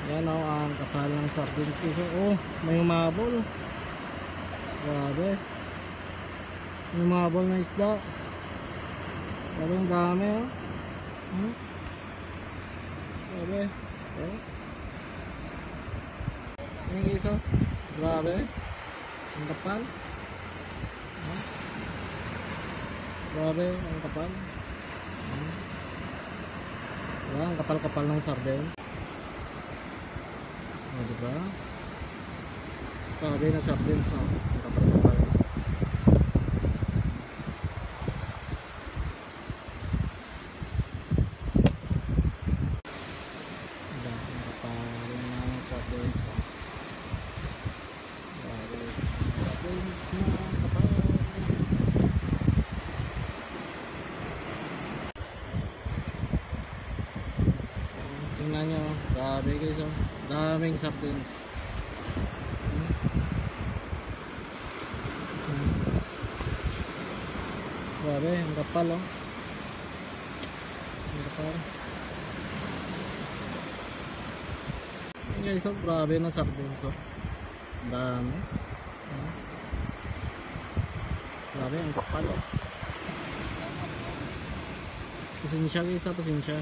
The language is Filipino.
Yan o, ang kapal ng sardines guys. Oh, may humabol. Grabe. May humabol na isda. Grabe, ang dami o. Grabe. Oh. Yan guys o. Grabe. Ang kapal. Grabe, ang kapal. Yan, ang kapal-kapal ng sardines. O, diba? Grabe na sardines, no? Ang kapal-kapal. Ang kapal ng sardines, no? Grabe. Sardines na kapal. Tingnan nyo, grabe guys, oh. Daming sardines. Grabe, ang kapal oh. Ang kapal. Guys, oh, grabe na sardines oh. Dami. Grabe, ang kapal oh. Pasensya guys, pasensya.